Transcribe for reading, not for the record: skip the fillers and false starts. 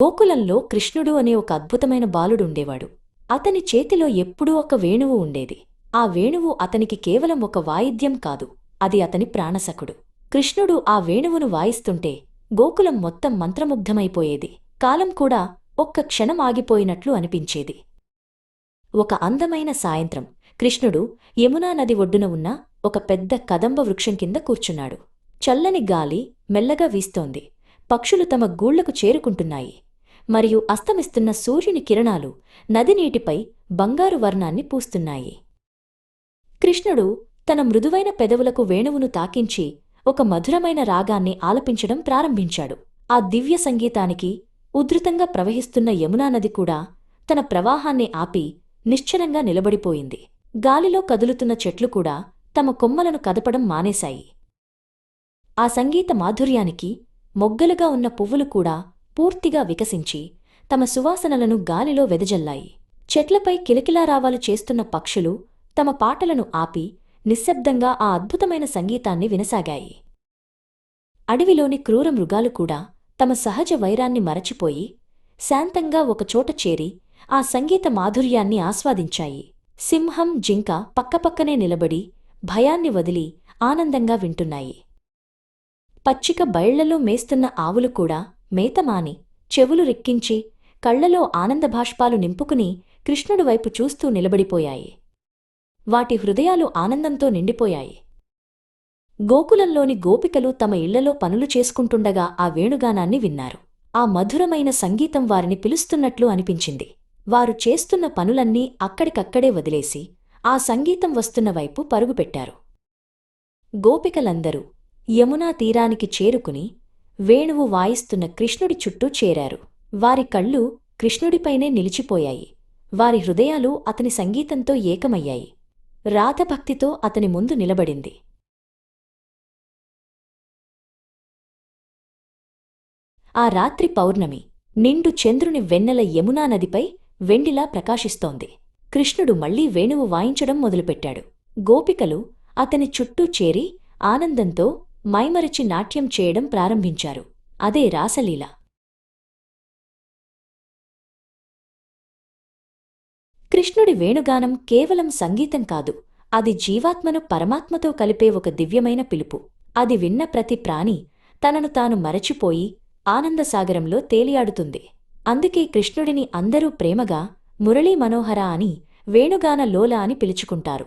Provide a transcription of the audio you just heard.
గోకులంలో కృష్ణుడు అనే ఒక అద్భుతమైన బాలుడుండేవాడు. అతని చేతిలో ఎప్పుడూ ఒక వేణువు ఉండేది. ఆ వేణువు అతనికి కేవలం ఒక వాయిద్యం కాదు, అది అతని ప్రాణసఖుడు. కృష్ణుడు ఆ వేణువును వాయిస్తుంటే గోకులం మొత్తం మంత్రముగ్ధమైపోయేది. కాలం కూడా ఒక్క క్షణం ఆగిపోయినట్లు అనిపించేది. ఒక అందమైన సాయంత్రం కృష్ణుడు యమునా నది ఒడ్డున ఉన్న ఒక పెద్ద కదంబ వృక్షం కింద కూర్చున్నాడు. చల్లని గాలి మెల్లగా వీస్తోంది. పక్షులు తమ గూళ్లకు చేరుకుంటున్నాయి. మరియు అస్తమిస్తున్న సూర్యుని కిరణాలు నదినీటిపై బంగారు వర్ణాన్ని పూస్తున్నాయి. కృష్ణుడు తన మృదువైన పెదవులకు వేణువును తాకించి ఒక మధురమైన రాగాన్ని ఆలపించడం ప్రారంభించాడు. ఆ దివ్య సంగీతానికి ఉధృతంగా ప్రవహిస్తున్న యమునా నది కూడా తన ప్రవాహాన్ని ఆపి నిశ్చలంగా నిలబడిపోయింది. గాలిలో కదులుతున్న చెట్లు కూడా తమ కొమ్మలను కదపడం మానేశాయి. ఆ సంగీత మాధుర్యానికి మొగ్గలుగా ఉన్న పువ్వులు కూడా పూర్తిగా వికసించి తమ సువాసనలను గాలిలో వెదజల్లాయి. చెట్లపై కిలకిలారావాలు చేస్తున్న పక్షులు తమ పాటలను ఆపి నిశ్శబ్దంగా ఆ అద్భుతమైన సంగీతాన్ని వినసాగాయి. అడవిలోని క్రూర మృగాలు కూడా తమ సహజ వైరాన్ని మరచిపోయి శాంతంగా ఒకచోట చేరి ఆ సంగీత మాధుర్యాన్ని ఆస్వాదించాయి. సింహం, జింక పక్కపక్కనే నిలబడి భయాన్ని వదిలి ఆనందంగా వింటున్నాయి. పచ్చిక బయళ్లలో మేస్తున్న ఆవులు కూడా మేతమాని చెవులు రెక్కించి కళ్లలో ఆనందభాష్పాలు నింపుకుని కృష్ణుడి వైపు చూస్తూ నిలబడిపోయాయి. వాటి హృదయాలు ఆనందంతో నిండిపోయాయి. గోకులంలోని గోపికలు తమ ఇళ్లలో పనులు చేసుకుంటుండగా ఆ వేణుగానాన్ని విన్నారు. ఆ మధురమైన సంగీతం వారిని పిలుస్తున్నట్లు అనిపించింది. వారు చేస్తున్న పనులన్నీ అక్కడికక్కడే వదిలేసి ఆ సంగీతం వస్తున్న వైపు పరుగుపెట్టారు. గోపికలందరూ యమునా తీరానికి చేరుకుని వేణువు వాయిస్తున్న కృష్ణుడి చుట్టూ చేరారు. వారి కళ్ళు కృష్ణుడిపైనే నిలిచిపోయాయి. వారి హృదయాలు అతని సంగీతంతో ఏకమయ్యాయి. రాధభక్తితో అతని ముందు నిలబడింది. ఆ రాత్రి పౌర్ణమి నిండు చంద్రుని వెన్నెల యమునా నదిపై వెండిలా ప్రకాశిస్తోంది. కృష్ణుడు మళ్లీ వేణువు వాయించడం మొదలుపెట్టాడు. గోపికలు అతని చుట్టూ చేరి ఆనందంతో మైమరచి నాట్యం చేయడం ప్రారంభించారు. అదే రాసలీల. కృష్ణుడి వేణుగానం కేవలం సంగీతం కాదు, అది జీవాత్మను పరమాత్మతో కలిపే ఒక దివ్యమైన పిలుపు. అది విన్న ప్రతి ప్రాణి తనను తాను మరచిపోయి ఆనందసాగరంలో తేలియాడుతుంది. అందుకే కృష్ణుడిని అందరూ ప్రేమగా మురళీ మనోహర అని, వేణుగాన లోల అని పిలుచుకుంటారు.